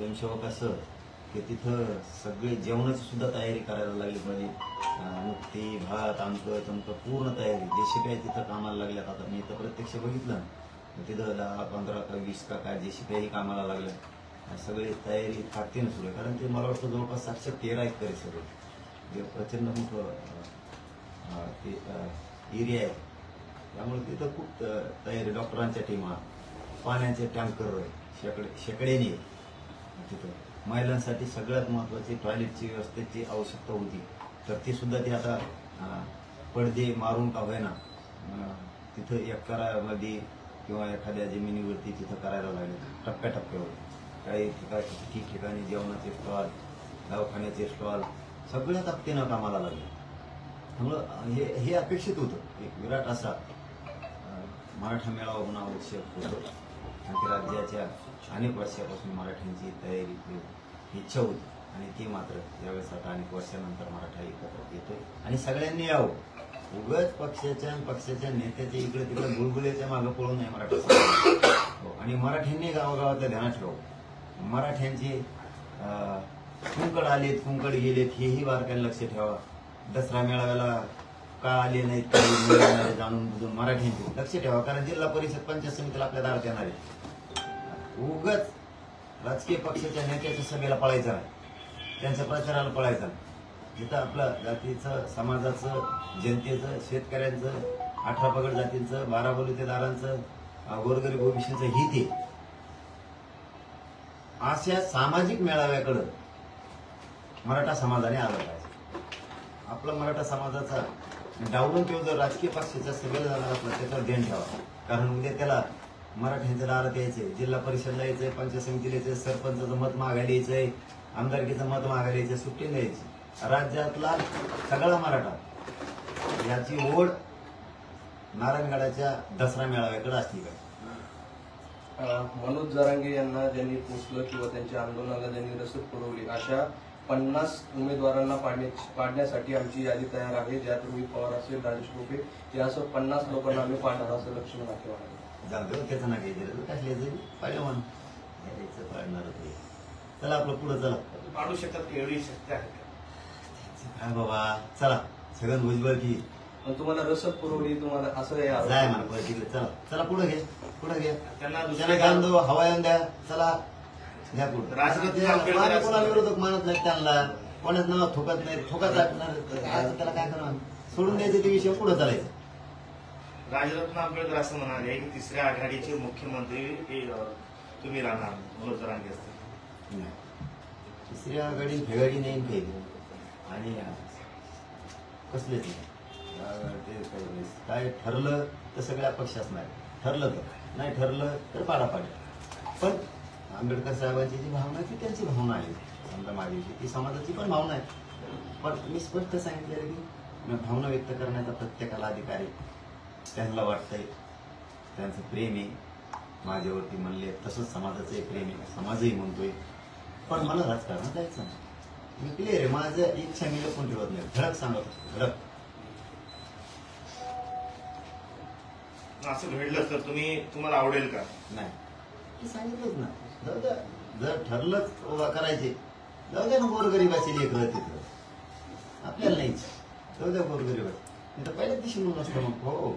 स्वयंसेवक असं की तिथं सगळे जेवणाची सुद्धा तयारी करायला लागली. म्हणजे नुकती भात आमचं तमकं पूर्ण तयारी. जेशी काही तिथं कामाला लागल्यात. आता मी तर प्रत्यक्ष बघितलं तिथं 10, 15 का 20 का काय जेशी काही कामाला लागल्या. सगळी तयारी ताकदीनं सुरू आहे. कारण ते मला वाटतं जवळपास 713 एकर आहे सगळं. जे प्रचंड मोठं ते एरिया आहे. त्यामुळे तिथं खूप तयारी. डॉक्टरांच्या टीमा, पाण्याचे टँकर शेकड्याने तिथं. महिलांसाठी सगळ्यात महत्त्वाची टॉयलेटची व्यवस्थेची आवश्यकता होती. तर ती सुद्धा ती आता पडदे मारून का होईना तिथं एकरामध्ये किंवा एखाद्या जमिनीवरती तिथं करायला लागले. टप्प्याटप्प्यावर काही ठिकाणी जेवणाचे स्टॉल, दवाखान्याचे स्टॉल सगळ्या ताकदीनं कामाला लागले. त्यामुळं हे अपेक्षित होतं. एक विराट असा मराठा मेळावा होणं आवश्यक होतं. आणि ते राज्याच्या अनेक वर्षापासून मराठ्यांची तयारी इच्छा होती. आणि ती मात्र यावेळेस आता अनेक वर्षानंतर मराठा एकत्र येतोय. आणि सगळ्यांनी यावं. उगाच पक्षाच्या नेत्याच्या इकडे तिकडे गुळगुळीच्या मागं पळू नये मराठा समाज. आणि मराठ्यांनी गावागावातल्या ध्यानात ठेवावं. मराठ्यांचे कुंकड आलेत, कुंकड गेलेत हेही बारकाईने लक्ष ठेवा. दसरा मेळाव्याला का आले नाहीत काही जाणून बुजून मराठ्यांचे लक्ष ठेवा. कारण जिल्हा परिषद पंचायत समितीला आपल्या दारात येणार आहे. उगाच राजकीय पक्षाच्या नेत्याच्या सभेला पळायचं नाही, त्यांच्या प्रचाराला पळायचं नाही. जिथं आपलं जातीचं, समाजाचं, जनतेचं, शेतकऱ्यांचं, 18 पगड जातींचं, 12 बलुतेदारांचं, गोरगरीब ओबीसीचं हित आहे. अशा सामाजिक मेळाव्याकडं मराठा समाजाने आलं पाहिजे. आपला मराठा समाजाचा डावलून तो जर राजकीय पक्षाच्या सभेला जाणार असला त्याच्यावर ध्यान ठेवा. कारण उद्या त्याला मराठ्यांच्या दारात यायचंय, जिल्हा परिषदला यायचंय, पंचायत समितीला यायचंय, सरपंचाचं मत मागायला यायचंय, आमदारकीचं मत मागायला यायचंय, सुट्टी द्यायची. राज्यातला सगळा मराठा याची ओढ नारायणगडाच्या दसरा मेळाव्याकडे असली पाहिजे. मनोज जरांगे यांना ज्यांनी पोचलं किंवा त्यांच्या आंदोलनाला ज्यांनी रसद पुरवली अशा 50 उमेदवारांना पाडण्यासाठी आमची यादी तयार आहे. ज्यात रोहित पवार असेल, राजेश टोपे या असं 50 लोकांना आम्ही पाडणार असं लक्ष्मण नाकेवाड आहे. जाऊ त्याचं ना काही कसले पाहिलं म्हणून पाडणार होते. चला आपलं पुढं चला. पाडू शकतात एवढी शक्ती आहे काय बाबा चला सगळं भुजबळ की पण तुम्हाला रसद पुरवली तुम्हाला असं जाय म्हणा तिकडे. चला चला पुढे घे, पुढे घे. त्यांना गांधो हवा येऊन द्या. चला घ्या पुढे. कोणा विरोधक मानत नाहीत, त्यांना कोणाच नाव थोकत नाही, थोकत त्याला काय करणार, सोडून द्यायचं ते विषय पुढे चालायचं. राजरत्न आंबेडकर असं म्हणाले की तिसऱ्या आघाडीचे मुख्यमंत्री तुम्ही राहणार मनोज जरांगे असतील. तिसऱ्या आघाडी फेगाडी नाही काही आणि कसलेच नाही. काय ठरलं तर सगळ्या पक्षात नाही, ठरलं तर नाही, ठरलं तर पाडापाडी. पण आंबेडकर साहेबांची जी भावना आहे ती त्यांची भावना आहे. समजा माझ्याविषयी ती समाजाची पण भावना आहे. पण मी स्पष्ट सांगितलेलं की भावना व्यक्त करण्याचा प्रत्येकाला अधिकार आहे. त्यांना वाटतंय त्यांचं प्रेम आहे माझ्यावरती म्हणले, तसंच समाजाचं प्रेम आहे, समाजही म्हणतोय. पण मला राजकारणात जायचं नाही. मी क्लिअर आहे. माझं इच्छा मी लपून ठेवत नाही, धडक सांगत धडक. असं घडलं तर तुम्हाला आवडेल का? नाही सांगितलंच ना. जाऊ द्या, जर ठरलंच उभा करायचे जाऊ द्या ना. गोरगरीबाची लेकरं तिथं आपल्याला नाहीच. जाऊ द्या गोरगरीबाची. मी तर पहिल्याच दिवशी म्हणून असतं मग हो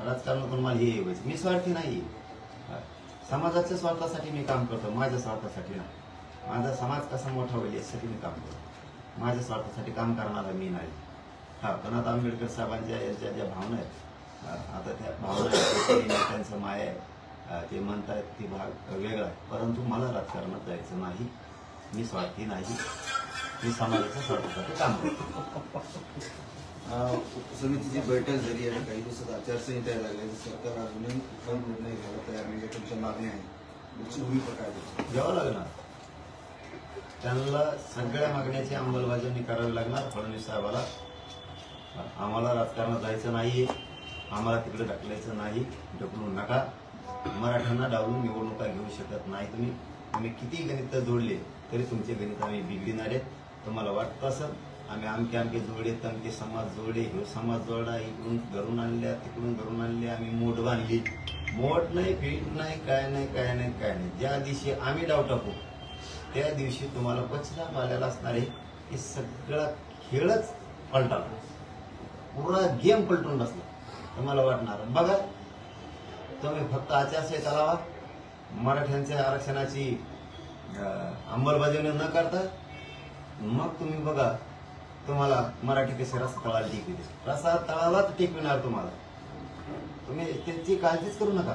राजकारणातून मला हे व्हायचं. मी स्वार्थी नाही. समाजाच्या स्वार्थासाठी मी काम करतो, माझ्या स्वार्थासाठी नाही. माझा समाज कसा मोठा होईल यासाठी मी काम करतो. माझ्या स्वार्थासाठी काम करणारा मी नाही. पण आता आंबेडकर साहेबांच्या यांच्या ज्या भावना आहेत, आता त्या भावना त्यांचं माय आहे, ते म्हणतायत ती भाग वेगळा आहे. परंतु मला राजकारणात जायचं नाही. मी स्वार्थी नाही. मी समाजाच्या स्वार्थासाठी काम करतो. समितीची बैठक झाली आणि काही दिवसात आचारसंहिता लागली. सरकार अजूनही उत्तम निर्णय घ्यायला तयार नाही. तुमच्या मागण्या आहे भूमिका काय घ्यावं लागणार. त्यांना सगळ्या मागण्याची अंमलबजावणी करावी लागणार. फडणवीस साहेबाला आम्हाला राजकारणात जायचं नाही, आम्हाला तिकडे ढकलायचं नाही, ढकलू नका. मराठ्यांना डावलून निवडणुका घेऊ शकत नाही तुम्ही. तुम्ही किती गणित जोडले तरी तुमचे गणित आम्ही बिघडिणार आहेत. तुम्हाला वाटतं असं आम्ही आमके जोडे, तमके समाज जोडे, ह्यो समाज जोडा, इकडून धरून आणल्या, तिकडून धरून आणल्या, आम्ही मोठ बांधली. मोठ नाही, फीट नाही, काय नाही, काय नाही, काय नाही. ज्या दिवशी आम्ही डाव टाकू त्या दिवशी तुम्हाला पश्चाताप आलेला असणार आहे की सगळा खेळच पलटाला, पूर्ण गेम पलटून बसला. तुम्हाला वाटणार बघा, तुम्ही फक्त आचारसंहिता लावा, मराठ्यांच्या आरक्षणाची अंमलबजावणी न करता मग तुम्ही बघा तुम्हाला मराठी कसे रस्ता तळाला टिकविते. रस्ता तळालाच टिकविणार तुम्हाला. तुम्ही त्याची काळजीच करू नका.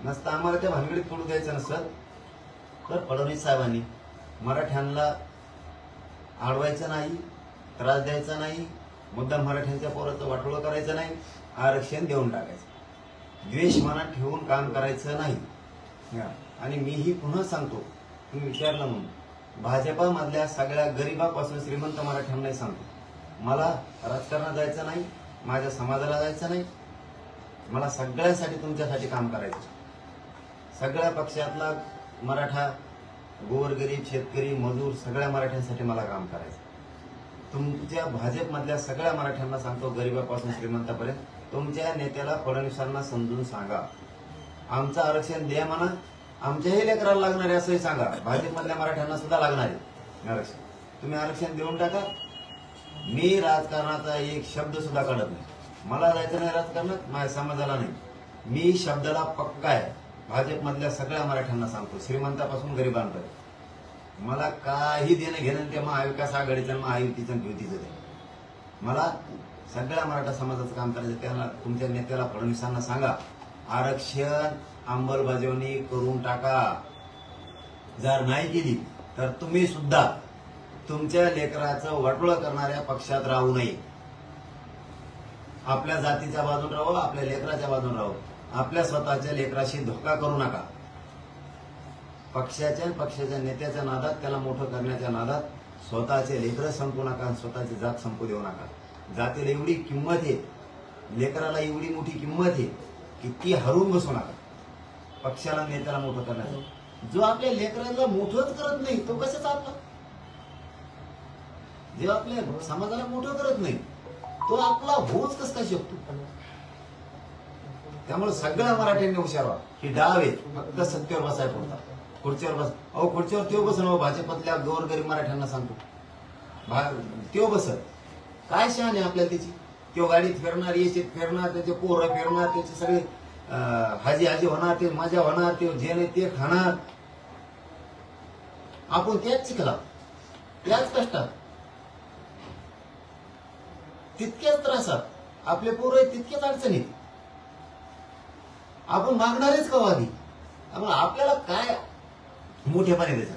नसतं आम्हाला त्या भानगडीत पडू द्यायचं नसतं तर फडणवीस साहेबांनी मराठ्यांना अडवायचं नाही, त्रास द्यायचा नाही, मुद्दाम मराठ्यांच्या पोराचं वाटोळं करायचं नाही, आरक्षण देऊन टाकायचं, द्वेष मनात ठेवून काम करायचं नाही. आणि मीही पुन्हा सांगतो, तुम्ही विचारलं म्हणून, भाजपामधल्या सगळ्या गरीबापासून श्रीमंत मराठ्यांनाही सांगतो, मला राजकारणात जायचं नाही, माझ्या समाजाला जायचं नाही, मला सगळ्यासाठी तुमच्यासाठी काम करायचं. सगळ्या पक्षातला मराठा, गोरगरीब, शेतकरी, मजूर सगळ्या मराठ्यांसाठी मला काम करायचं. तुमच्या भाजपमधल्या सगळ्या मराठ्यांना सांगतो, गरीबापासून श्रीमंतापर्यंत, तुमच्या नेत्याला फडणवीसांना समजून सांगा, आमचं आरक्षण द्या म्हणा, आमच्याही लेकराला लागणार आहे असंही सांगा, भाजपमधल्या मराठ्यांना सुद्धा लागणार आहे आरक्षण, तुम्ही आरक्षण देऊन टाका. मी राजकारणाचा एक शब्द सुद्धा काढत नाही. मला जायचं नाही राजकारणात, माझ्या समाजाला नाही. मी शब्दाला पक्का आहे. भाजपमधल्या सगळ्या मराठ्यांना सांगतो, श्रीमंतापासून गरिबांपर्यंत, मला काही देणं घेणं त्या महाविकास आघाडीचं, महायुतीचं, युतीचं ते. मला सगळ्या मराठा समाजाचं काम करायचं. त्यांना, तुमच्या नेत्याला फडणवीसांना सांगा, आरक्षण अंमलबजावणी करून टाका. जर नाही केली तर तुम्ही सुद्धा तुमच्या लेकराचं वाटोळं करणाऱ्या पक्षात राहू नये. आपल्या जातीच्या बाजून राहू, आपल्या लेकराच्या बाजून राहू. आपल्या स्वतःच्या लेकराशी धोका करू नका. पक्षाच्या नेत्याच्या नादात, त्याला मोठं करण्याच्या नादात स्वतःचे लेकरं संपू नका, स्वतःची जात संपू देऊ नका. जातीला एवढी किंमत आहे, लेकराला एवढी मोठी किंमत आहे की ती हरवून बसू नका. पक्षाला, नेत्याला मोठं करण्याचं. जो आपल्या लेकराला मोठंच करत नाही तो कशाचा आपला? जे आपल्या समाजाला मोठं करत नाही तो आपला होच कस काय शकतो? त्यामुळे सगळ्या मराठ्यांनी हुशार व्हा. ही डाव आहे, फक्त सत्तेवर बसायला पडतात. खुर्चीवर बस, अहो खुर्चीवर त्यो बसन, भाजपातल्या गोरगरीब मराठ्यांना सांगतो, त्यो बसत. काय शहाणे आपल्याला त्याची? त्यो गाडीत फिरणार, येशीत फिरणार, त्याचे पोरं फिरणार, त्याचे सगळे हाजी हाजी होणार, ते मजा होणार, ते जे नाही ते खाणार. आपण त्याच शिकला, त्याच कष्टात, तितक्याच त्रासात आपले पोरं तितक्याच अडचणीत. आपण मागणारेच का आधी? आपल्याला काय मोठेपणे द्यायचं,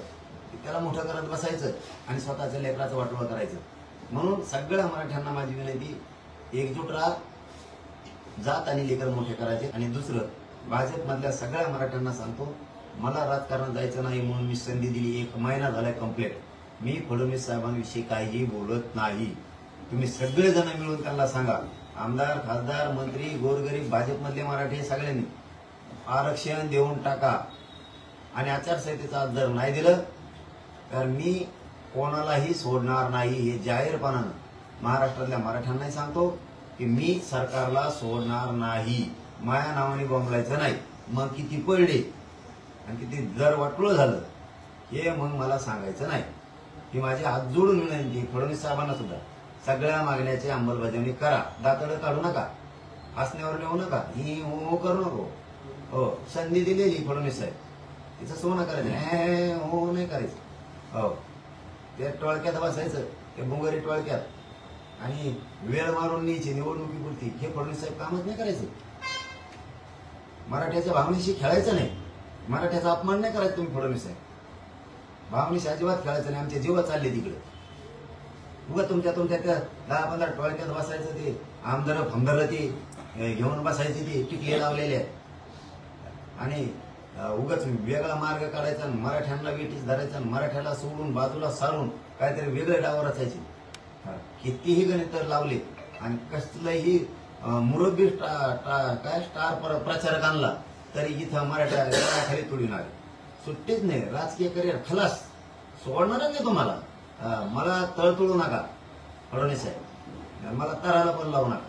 त्याला मोठं करत बसायचं आणि स्वतःच्या लेकराचं वाटोळं करायचं. म्हणून सगळ्या मराठ्यांना माझी विनंती, एकजूट राहा, जात आणि लेकर मोठे करायचे. आणि दुसरं, भाजपमधल्या सगळ्या मराठ्यांना सांगतो, मला राजकारणात जायचं नाही म्हणून मी संधी दिली, 1 महिना झालाय कंप्लीट. मी फडणवीस साहेबांविषयी काहीही बोलत नाही. तुम्ही सगळेजण मिळून त्यांना सांगा, आमदार, खासदार, मंत्री, गोरगरीब, भाजपमधले मराठी सगळ्यांनी आरक्षण देऊन टाका. आणि आचारसंहितेचा जर नाही दिलं तर मी कोणालाही सोडणार नाही. हे जाहीरपणानं महाराष्ट्रातल्या मराठ्यांनाही सांगतो की मी सरकारला सोडणार नाही. माया नावाने बोंबलायचं नाही. मग किती पडले आणि किती जर वाटोळं झालं हे मग मला सांगायचं नाही. ही माझी हात जोडून विनंती फडणवीस साहेबांना सुद्धा, सगळ्या मागण्याची अंमलबजावणी करा. दातडं काढू नका, हसण्यावर नेऊ नका, ही हो करू नको. हो, संधी दिलेली फडणवीस साहेब, तिचं सोनं करायचं नाही, हो नाही करायचं. हो, त्या टोळक्यात बसायचं, त्या बुंगारी टोळक्यात आणि वेळ मारून न्यायची निवडणुकीपुरती, हे फडणवीस साहेब कामच नाही करायचं. मराठ्याच्या भावनेशी खेळायचं नाही, मराठ्याचा अपमान नाही करायचा तुम्ही फडणवीस साहेब. भावनेशी अजिबात खेळायचं नाही. आमचे जीव चालले तिकडे. उगा तुमच्या त्या 10-15 टोळक्यात बसायचं, ते आमदार फमदार ते घेऊन बसायचे, ते टिकले लावलेले आणि उगाच वेगळा मार्ग काढायचा, मराठ्यांना वेटीस धरायचा, मराठ्याला सोडून बाजूला सारून काहीतरी वेगळे डाव रचायचे. कितीही गणित लावले आणि कसलंही मुरब्बी काय स्टार प्रचारक आणला तरी इथं मराठ्या खाली तुडून आले. सुट्टीच नाही. राजकीय करिअर खलास, सोडणारच नाही तुम्हाला. मला तळतळू नका फडणवीस साहेब, मला तराला पण लावू नका.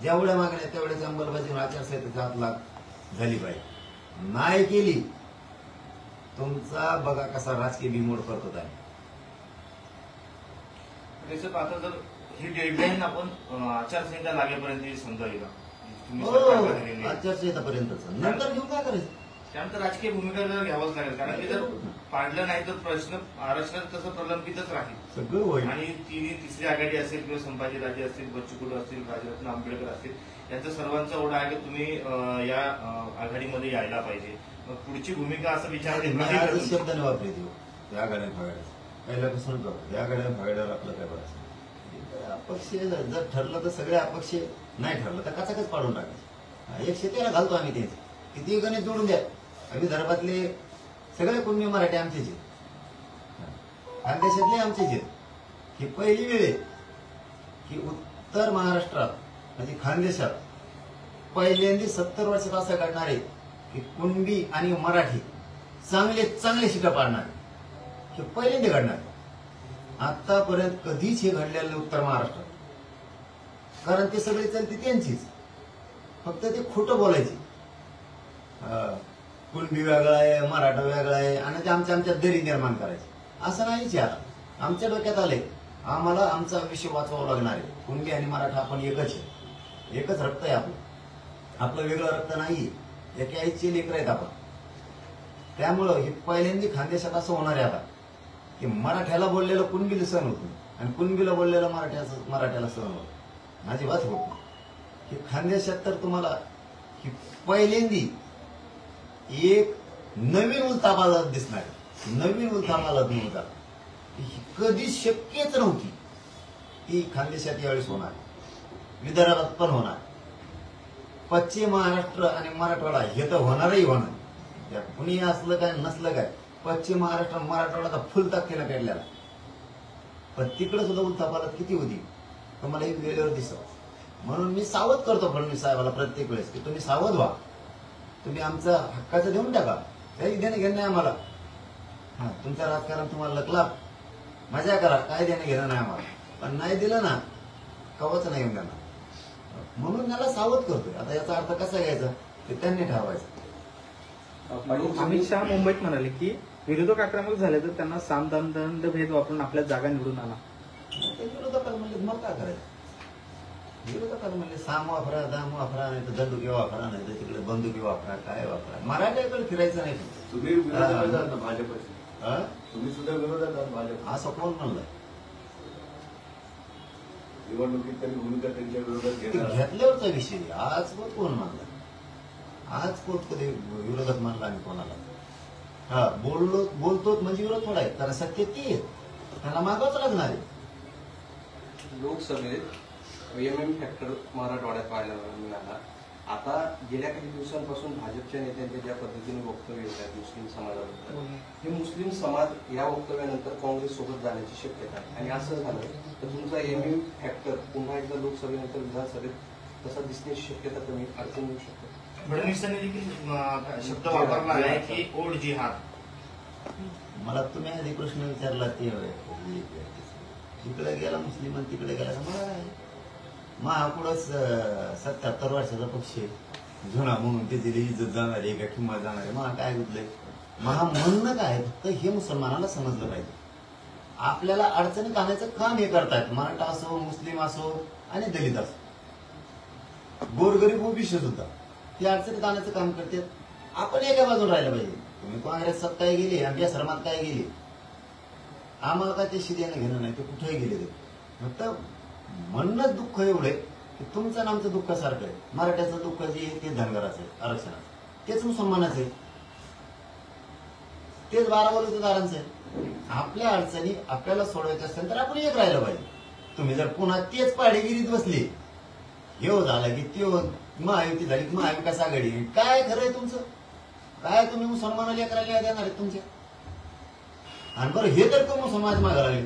जेवढ्या मागण्या तेवढ्याची अंमलबजावणी आचारसंहितेच्या हात झाली पाहिजे. नाही केली तुमचा बघा कसा राजकीय बिमोड करतो आहे. त्याच्यात आता जर ही डेडलाईन आपण आचारसंहिता लागेपर्यंत समजावी का? तुम्ही हो, सरकारला दिलेली आहे. आचारसंहितापर्यंतच नंतर घेऊन काय करायचं. त्यानंतर राजकीय भूमिका जर घ्यावंच लागेल, कारण की जर पाडलं नाही तर प्रश्न आरक्षण तसं प्रलंबितच राहील. सगळं होईल. आणि तिसरी आघाडी असेल किंवा संभाजीराजे असतील, बच्चू कडू असतील, राजरत्न आंबेडकर असतील, यांचा सर्वांचा ओढा आहे की तुम्ही या आघाडीमध्ये यायला पाहिजे. मग पुढची भूमिका असं विचार शब्दाने वापरते या गाड्या फागाड्या पहिल्यापासून या गाड्या फागाड्यावर आपलं काय करायचं. अपक्ष जर ठरलं तर सगळे अपक्ष, नाही ठरलं तर कचाकच पाडून टाकायचं. एक शेतीला घालतो आम्ही त्यांचे किती गणित जोडून द्या. विदर्भातले सगळे कुणबी मराठी आमचेच आहेत, खानदेशातले आमचेच आहेत. ही पहिली वेळ आहे की उत्तर महाराष्ट्रात म्हणजे खानदेशात पहिल्यांदा 70 वर्षात असं घडणार आहे की कुणबी आणि मराठी चांगले शिका पाडणार. हे पहिल्यांदा घडणार. आतापर्यंत कधीच हे घडलेलं नाही उत्तर महाराष्ट्रात, कारण ते सगळे चलते त्यांचीच, फक्त ते खोटं बोलायचे. कुणबी वेगळा आहे, मराठा वेगळा आहे आणि ते आमच्या दरी निर्माण करायचे. असं नाहीच यार. आमच्या डोक्यात आलंय आम्हाला आमचा विषय वाचवावा लागणार आहे. कुणबी आणि मराठा आपण एकच आहे, एकच रक्त आहे आपलं वेगळं रक्त नाही. एका आईचे लेकर आहेत आपण. त्यामुळं हे पहिल्यांदा खानदेशात असं होणार आहे आता की मराठ्याला बोललेलं कुणबीला सहन होत नाही आणि कुणबीला बोललेलं मराठ्याला सहन होत माझी बात होत नाही. की खानदेशात तर तुम्हाला ही पहिल्यांदी एक नवीन उलथापालथ दिसणार. नवीन उलथापालथ नव्हता, कधीच शक्यच नव्हती ती खानदेशात यावेळेस होणार. विदर्भात पण होणार. पश्चिम महाराष्ट्र आणि मराठवाडा हे तर होणारही होणार. त्या कुणी असलं काय नसलं काय, पश्चिम महाराष्ट्र मराठवाडा फुल ताकदीला काढलेला. पण तिकडे सुद्धा उलथापालथ किती होती तुम्हाला एक वेळेवर दिसत. म्हणून मी सावध करतो फडणवीस साहेबाला प्रत्येक वेळेस की तुम्ही सावध व्हा. तुम्ही आमचा हक्काचं देऊन टाका, काही देणं घेणं नाही आम्हाला. हा, तुमचं राजकारण तुम्हाला लकला मजा करा, काय देणं घेणं नाही आम्हाला. पण नाही दिलं ना कवच नाही येऊन देणार. म्हणून त्याला सावध करतोय. आता याचा अर्थ कसा घ्यायचा ते त्यांनी ठरवायचं. अमित शहा मुंबईत म्हणाले की विरोधक आक्रमक झाले तर त्यांना सामदंड भेद वापरून आपल्या जागा निवडून आणा. ते विरोधकाला म्हणले मग काय करायचं. विरोधकाला म्हणले साम वापरा, दाम वापरा, नाही तर दंडुकी वापरा, नाही तर तिकडे बंदुकी वापरा, काय वापरा. मराठ्याकडे फिरायचं नाही. तुम्ही विरोधात आहात ना भाजपचे. हा? तुम्ही सुद्धा विरोधात आहात भाजप. असं कोण म्हणलं. निवडणुकीत तरी भूमिका त्यांच्या विरोधात ते घेणार. घेतल्यावरचा विषय. आज कोण मानला. आज कोण कधी विरोधात मानला आणि कोणाला. हा, बोलतो म्हणजे विरोध थोडा आहे, कारण सत्य ती आहे, त्यांना मागावंच लागणार आहे. लोकसभेत एमएम फॅक्टर मराठवाड्यात पाहायला मिळाला. आता गेल्या काही दिवसांपासून भाजपच्या नेत्यांचे ज्या पद्धतीने वक्तव्य येत आहेत मुस्लिम समाजाबद्दल, हे मुस्लिम समाज या वक्तव्यानंतर काँग्रेस सोबत जाण्याची शक्यता आहे. आणि असं झालं तर तुमचा एमएम फॅक्टर पुन्हा एकदा लोकसभेनंतर विधानसभेत तसा दिसण्याची शक्यता कमी अडचण येऊ शकते. फडणवीसांनी देखील शब्द वापरला आहे की ओढ जिहाद. मला तुम्ही आधी प्रश्न विचारला ते इकडे गेला मुस्लिम आणि तिकडे गेला मला महापुढंच 77 वर्षाचा पक्ष जुना म्हणून त्याची इज्जत जाणार आहे का किंमत जाणार आहे. महा काय गुतलंय. महा म्हणणं काय फक्त हे मुसलमानाला समजलं पाहिजे. आपल्याला अडचणीत आणायचं काम हे करतायत. मराठा असो, मुस्लिम असो आणि दलित असो, गोरगरीब ओबीसी सुद्धा हे अडचणीत आणायचं काम करतात. आपण एका बाजून राहिलं पाहिजे. तुम्ही काँग्रेसात काय गेली, आमच्या श्रमात काय गेली, आम्हाला काय ते शिद्याने घेणं नाही. ते कुठेही गेले ते फक्त म्हणणंच दुःख एवढं आहे की तुमचं आणि आमचं दुःख सारखं आहे. मराठ्याचं दुःख जे आहे ते धनगराचं आहे, आरक्षणाचं, तेच मुसलमानाचं आहे, तेच 12 वलुतेदारांचं आहे. आपल्या अडचणी आपल्याला सोडवायच्या असतील तर आपण एक राहिलं पाहिजे. तुम्ही जर पुन्हा तेच पाडेगिरीत बसले, हे झालं की ते महायुती झाली की महाविकास आघाडी, काय खरंय तुमचं. काय तुम्ही मुसलमानाला एक राहिल्या देणार आहेत तुमच्या. आणि बरं हे तर तो मुसलमान मागे लागले.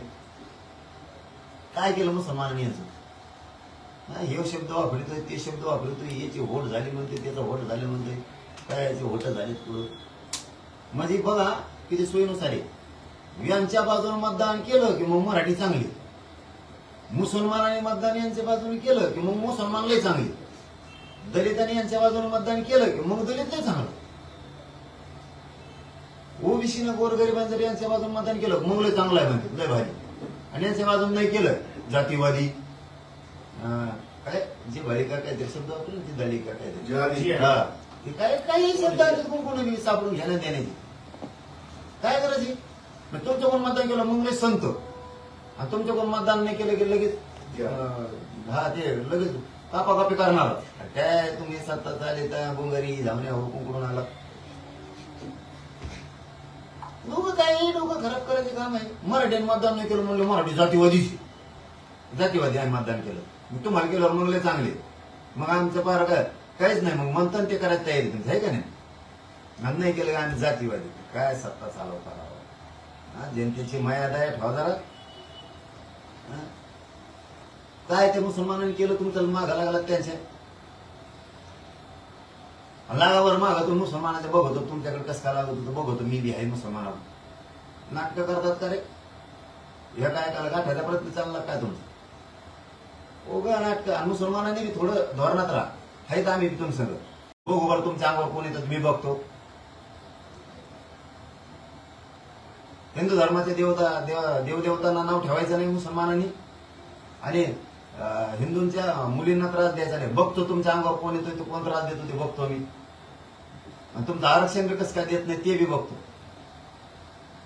काय केलं मुसलमानांनी याचं. हे शब्द वापरतोय, ते शब्द वापरतोय, याची होट झाली म्हणते, त्याचं होट झाले म्हणते, काय याची होट झाली पुढं. म्हणजे बघा किती सोयीनुसार आहे. यांच्या बाजूने मतदान केलं की मग मराठी चांगली, मुसलमानांनी मतदान यांच्या बाजूने केलं की मग मुसलमान लय चांगली, दलितांनी यांच्या बाजूने मतदान केलं की मग दलित लय चांगलं. ओबीसीनं गोरगरिबांचं जर यांच्या बाजून मतदान केलं मग लय चांगलं आहे म्हणते, लय भारी. आणि यांच्या बाजून नाही केलं जातीवादी, काय जे भारी का काय ते शब्द वापरले ते दलित का काय ते. जिहादी. हा ते काय काही शब्द आहेत कोणी सापडून घेण्यात देण्याची काय करायची. मग तुमच्या कोण मतदान केलं मग लय संत, आणि तुमच्या कोण मतदान नाही केलं की लगेच हा ते लगेच कापाकापी करणार. काय तुम्ही सत्ता चाले त्या बोंगारी धावण्या हुकूम करून आला. लोक काय लोक खराब करायचे काम आहे. मराठ्याने मतदान नाही केलं म्हणलं मराठी जातीवादी आम्ही मतदान केलं. मग तुम्हाला केलं म्हणले चांगले, मग आमचं पार काय काहीच नाही. मग म्हणतात ते करायची तयारी तुमची आहे का नाही. आम्ही नाही केलं का आम्ही जातीवादी. काय सत्ता चालव करावं. जनतेची मर्यादा आहे ठेवा जरा. काय ते मुसलमानांनी केलं तुमचं मागा लागला त्यांच्या लागावर मागा. तुम्ही मुसलमानाचं बघतो तुमच्याकडे कसं काय लागत होतं बघतो. मी बी आहे मुसलमानावर. नाटकं करतात का रे. ह्या काय काला गाठायचा प्रयत्न चालला काय तुमचा ओगा नाटक. आणि मुसलमानांनी बी थोडं धोरणात राहा. हायत आम्ही तुम सगळं बघू बरं तुमच्या अंगावर कोण येतं मी बघतो. हिंदू धर्माचे देवदेवतांना नाव ठेवायचं नाही मुसलमानांनी, आणि हिंदूंच्या मुलींना त्रास द्यायचा नाही. बघतो तुमच्या अंगावर कोण येतो कोण त्रास देतो ते बघतो मी. आणि तुमचं आरक्षण बी कसं काय देत नाही ते बी बघतो.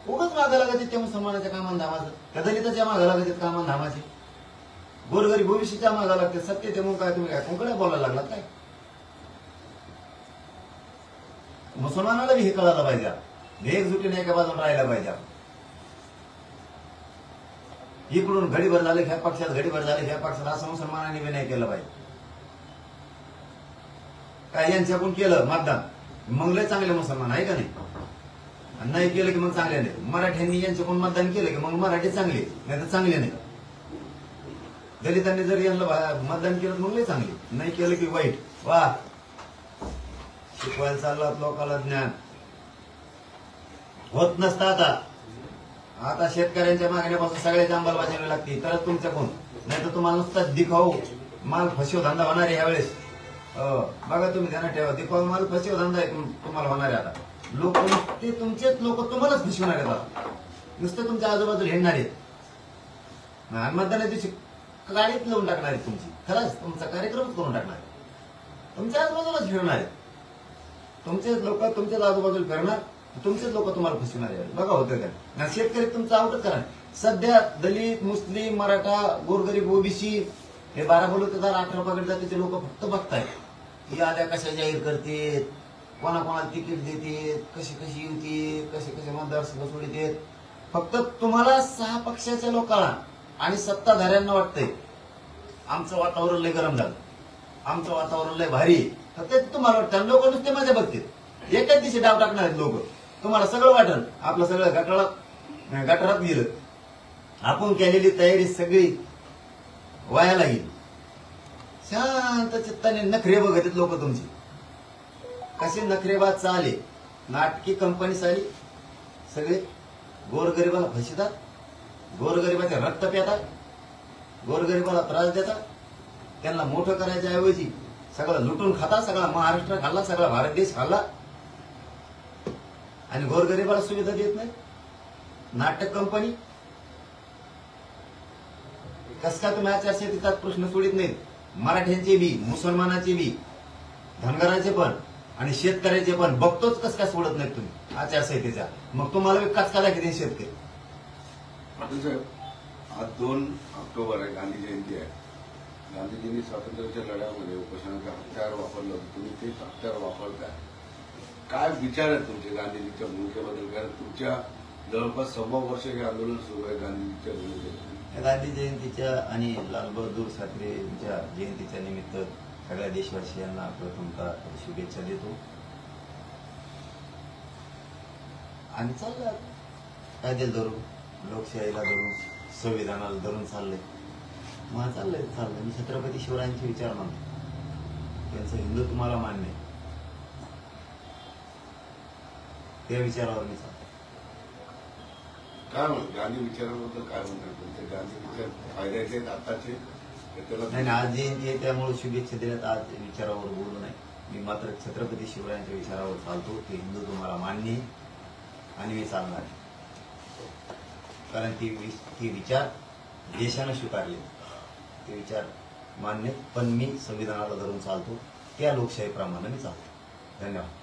उगाच मागा लागत त्या मुसलमानाच्या कामान धामाचं, त्या दलिताच्या मागा लागत कामान धामाचे, गोरगरीब भविष्याच्या मागा लागते. सत्य ते मग काय तुम्ही काय कोणकडे बोलायला लागलात काय. मुसलमानाला बी हे कळायला पाहिजे. एकजुटीने एका बाजून राहायला पाहिजे. इकडून घडीभर झाले ह्या पक्षात घडीभर झाले ह्या पक्षात असं मुसलमानांनी बी नाही केलं पाहिजे. काय यांच्याकडून केलं मतदान मग लय चांगले मुसलमान आहे का नाही. नाही केलं की मग चांगले नाही. मराठ्यांनी यांच्याकडून मतदान केलं की मग मराठी चांगले नाही तर चांगले नाही. दलितांनी जर यांना मतदान केलं मग लय चांगले, नाही केलं की वाईट. वा शिकवायला चाललात लोकांना ज्ञान होत नसतं. आता शेतकऱ्यांच्या मागण्यापासून सगळ्याची अंमलबजावणी लागते तरच तुमच्या कोण, नाही तर तुम्हाला नुसता दिखाऊ माल फसव धंदा होणार आहे यावेळेस. बघा तुम्ही ध्यानात ठेवा, दिखाऊ माल फसव धंदा आहे तुम्हाला होणार आहे. आता लोक नुसते तुमचेच लोक तुम्हालाच फसवणार आहेत. आता नुसते तुमच्या आजूबाजूला हिंडणार आहेत. मतदाना दिवशी गाडीत लावून टाकणार आहेत तुमची. खरंच तुमचा कार्यक्रमच करून टाकणार आहे. तुमच्या आजूबाजूलाच फिरणार आहेत. तुमचेच लोक तुमच्याच आजूबाजूला फिरणार, तुमचेच लोक तुम्हाला फसवणार आहे. बघा होतं का. शेतकरी तुमचं आवडत करा. सध्या दलित मुस्लिम मराठा गोरगरीब ओबीसी हे 12 बलुतेदार 18 पगड जातीचे लोक फक्त बघतायत. याद्या कशा जाहीर करते, कोणाकोणाला तिकीट देते, कशी कशी युती, कसे मतदारसंघ सोडित. फक्त तुम्हाला 6 पक्षाच्या लोकांना आणि सत्ताधाऱ्यांना वाटतंय आमचं वातावरण लय गरम झालं, आमचं वातावरण लय भारी. फक्त तुम्हाला वाटतं लोक नुसते माझ्या बघतील. एकाच दिवशी डाव टाकणार आहेत लोक. तुम्हाला सगळं वाटल आपलं सगळं गटारात गेलं. आपण केलेली तयारी सगळी वायाला गेली. शांत चित्ताने नखरे बघत लोक तुमची. कसे नखरेबाज चाले, नाटकी कंपनी चाली. सगळे गोरगरिबाला फसतात, गोरगरिबाचे रक्त पितात, गोरगरिबाला त्रास देतात. त्यांना मोठं करायच्या ऐवजी सगळं लुटून खाता. सगळा महाराष्ट्र खाल्ला, सगळा भारत देश खाल्ला, आणि गोरगरिबाला सुविधा देत नाही. नाटक कंपनी. कस का तुम्ही आचारसंहितेचा प्रश्न सोडित नाहीत. मराठ्यांचे बी, मुसलमानाचे बी, धनगराचे पण आणि शेतकऱ्याचे पण बघतोच कस काय सोडत नाहीत तुम्ही आचारसंहितेचा. मग तुम्हाला बी कस काय किती शेतकरी. पाटील साहेब, आज 2 ऑक्टोबर आहे, गांधी जयंती आहे. गांधीजींनी स्वातंत्र्याच्या लढ्यामध्ये उपोषणाचं हत्यार वापरलं होतं. तुम्ही तेच हत्यार वापरताय. काय विचार आहेत तुमचे गांधीजीच्या भूमिकेबद्दल. कारण तुमच्या जवळपास 1.25 वर्ष हे आंदोलन सुरू आहे गांधीजीच्या भूमिकेबद्दल. गांधी जयंतीच्या आणि लालबहादूर शास्त्रींच्या जयंतीच्या निमित्त सगळ्या देशवासियांना प्रथमतः शुभेच्छा देतो. आणि चाललं कायद्याला धरून, लोकशाहीला धरून, संविधानाला धरून चाललंय. मग चाललंय. मी छत्रपती शिवरायांचे विचार मानतो. त्यांचं हिंदुत्व मला मान्य आहे. त्या विचारावर मी चालतो. काय म्हणतो गांधी विचाराबद्दल काय म्हणतात तुमचे गांधी विचार फायद्याचे आहेत आताचे. नाही, आज जयंती आहे त्यामुळे शुभेच्छा दिल्यात. आज विचारावर बोलू नाही. मी मात्र छत्रपती शिवरायांच्या विचारावर चालतो. ते हिंदुत्व मला मान्य आहे. आणि मी चालणार आहे. कारण ती विचार देशानं स्वीकारले, ते विचार मान्य, पण मी संविधानाला धरून चालतो, त्या लोकशाहीप्रमाणे मी चालतो. धन्यवाद.